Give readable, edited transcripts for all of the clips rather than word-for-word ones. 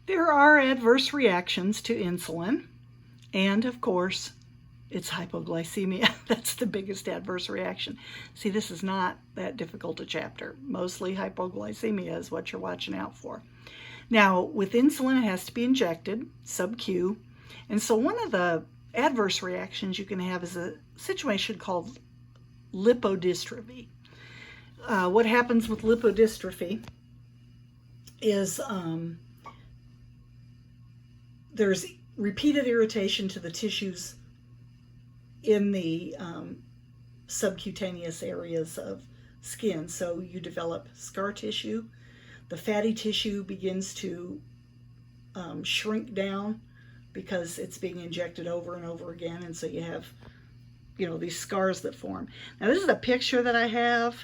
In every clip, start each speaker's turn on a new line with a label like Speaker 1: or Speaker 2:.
Speaker 1: There are adverse reactions to insulin, and of course, it's hypoglycemia. That's the biggest adverse reaction. See, this is not that difficult a chapter. Mostly hypoglycemia is what you're watching out for. Now, with insulin, it has to be injected, sub-Q, and so one of the adverse reactions you can have is a situation called lipodystrophy. What happens with lipodystrophy is there's repeated irritation to the tissues in the subcutaneous areas of skin. So you develop scar tissue. The fatty tissue begins to shrink down because it's being injected over and over again, and so you have, these scars that form. Now this is a picture that I have.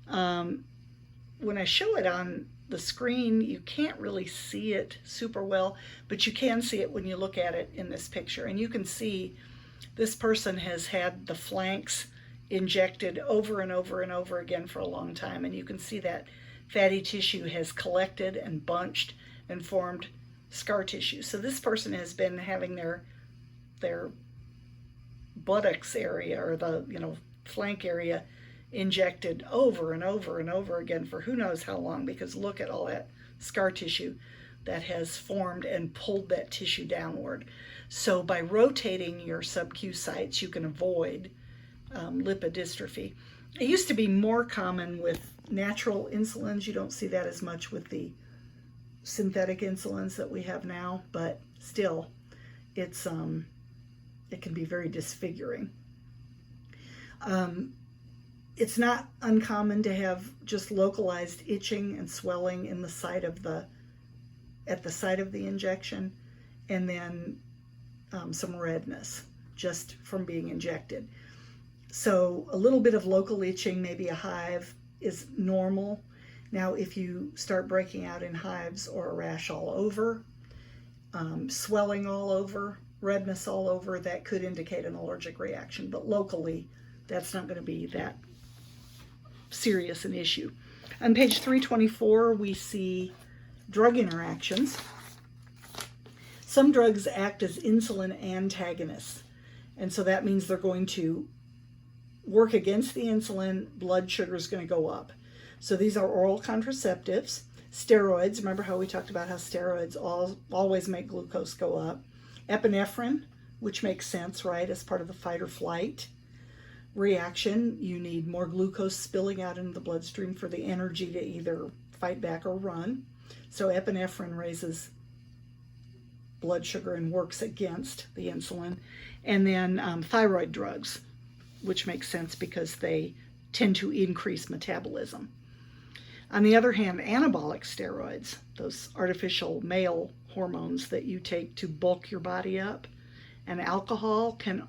Speaker 1: When I show it on the screen, you can't really see it super well, but you can see it when you look at it in this picture. And you can see this person has had the flanks injected over and over and over again for a long time, and you can see that fatty tissue has collected and bunched and formed scar tissue. So this person has been having their buttocks area, or the flank area, injected over and over and over again for who knows how long, because look at all that scar tissue that has formed and pulled that tissue downward. So by rotating your sub-Q sites, you can avoid lipodystrophy. It used to be more common with natural insulins. You don't see that as much with the synthetic insulins that we have now, but still, it can be very disfiguring. It's not uncommon to have just localized itching and swelling in the site of at the site of the injection, and then some redness just from being injected. So a little bit of local itching, maybe a hive, is normal. Now, if you start breaking out in hives or a rash all over, swelling all over, redness all over, that could indicate an allergic reaction. But locally, that's not going to be that serious an issue. On page 324, we see drug interactions. Some drugs act as insulin antagonists, and so that means they're going to work against the insulin. Blood sugar is going to go up. So these are oral contraceptives. Steroids, remember how we talked about how steroids always make glucose go up. Epinephrine, which makes sense, right, as part of the fight or flight reaction. You need more glucose spilling out into the bloodstream for the energy to either fight back or run. So epinephrine raises blood sugar and works against the insulin. And then thyroid drugs, which makes sense because they tend to increase metabolism. On the other hand, anabolic steroids, those artificial male hormones that you take to bulk your body up, and alcohol can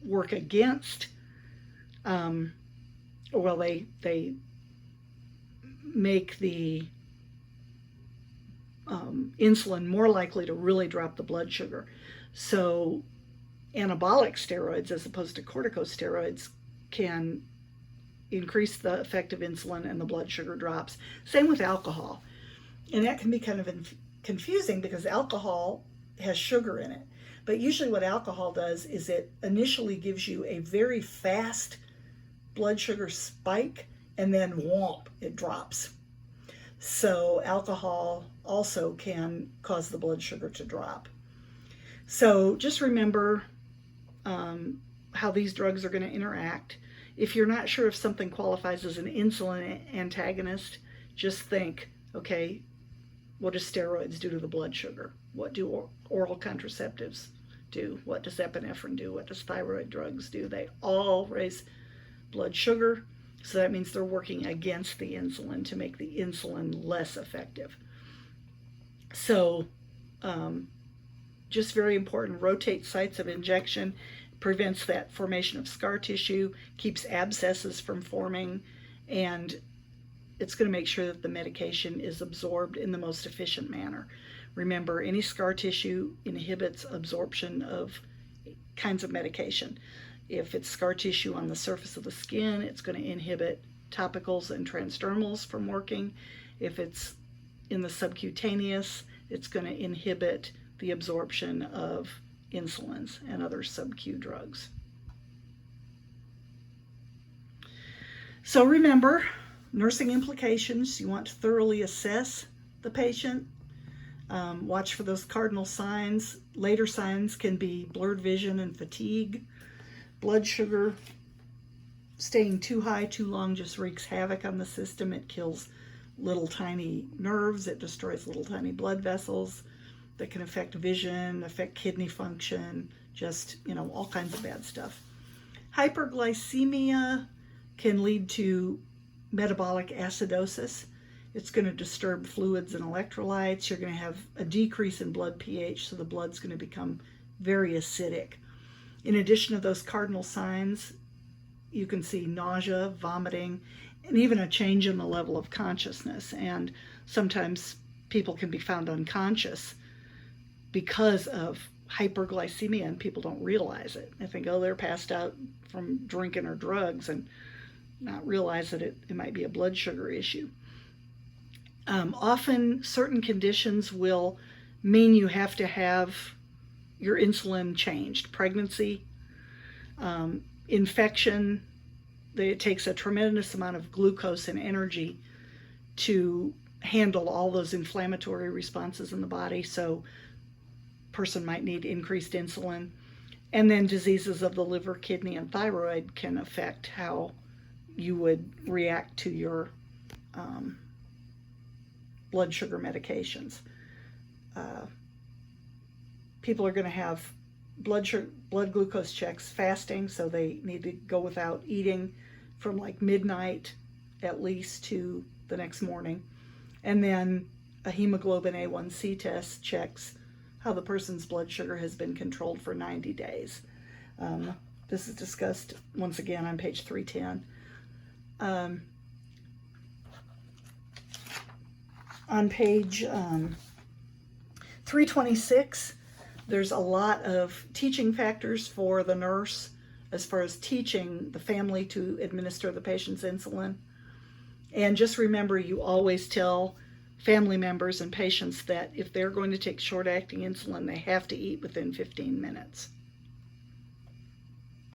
Speaker 1: work against, they make the insulin more likely to really drop the blood sugar. So anabolic steroids, as opposed to corticosteroids, can increase the effect of insulin and the blood sugar drops. Same with alcohol. And that can be kind of confusing because alcohol has sugar in it. But usually what alcohol does is it initially gives you a very fast blood sugar spike, and then whomp, it drops. So alcohol also can cause the blood sugar to drop. So just remember how these drugs are going to interact. If you're not sure if something qualifies as an insulin antagonist, just think, okay, what do steroids do to the blood sugar? What do oral contraceptives do? What does epinephrine do? What does thyroid drugs do? They all raise blood sugar, so that means they're working against the insulin to make the insulin less effective. So just very important, rotate sites of injection, prevents that formation of scar tissue, keeps abscesses from forming, and it's going to make sure that the medication is absorbed in the most efficient manner. Remember, any scar tissue inhibits absorption of kinds of medication. If it's scar tissue on the surface of the skin, it's going to inhibit topicals and transdermals from working. If it's in the subcutaneous, it's going to inhibit the absorption of insulins and other sub-Q drugs. So remember, nursing implications, you want to thoroughly assess the patient. Watch for those cardinal signs. Later signs can be blurred vision and fatigue. Blood sugar staying too high too long just wreaks havoc on the system. It kills little tiny nerves. It destroys little tiny blood vessels that can affect vision, affect kidney function, just, all kinds of bad stuff. Hyperglycemia can lead to metabolic acidosis. It's going to disturb fluids and electrolytes. You're going to have a decrease in blood pH, so the blood's going to become very acidic. In addition to those cardinal signs, you can see nausea, vomiting, and even a change in the level of consciousness. And sometimes people can be found unconscious because of hyperglycemia, and people don't realize it. They think, they're passed out from drinking or drugs, and not realize that it might be a blood sugar issue. Often certain conditions will mean you have to have your insulin changed. Pregnancy, infection, it takes a tremendous amount of glucose and energy to handle all those inflammatory responses in the body, so person might need increased insulin. And then diseases of the liver, kidney, and thyroid can affect how you would react to your blood sugar medications. People are going to have blood glucose checks fasting, so they need to go without eating from like midnight at least to the next morning. And then a hemoglobin A1C test checks how the person's blood sugar has been controlled for 90 days. This is discussed once again on page 310. On page 326, there's a lot of teaching factors for the nurse as far as teaching the family to administer the patient's insulin. And just remember, you always tell family members and patients that if they're going to take short-acting insulin, they have to eat within 15 minutes.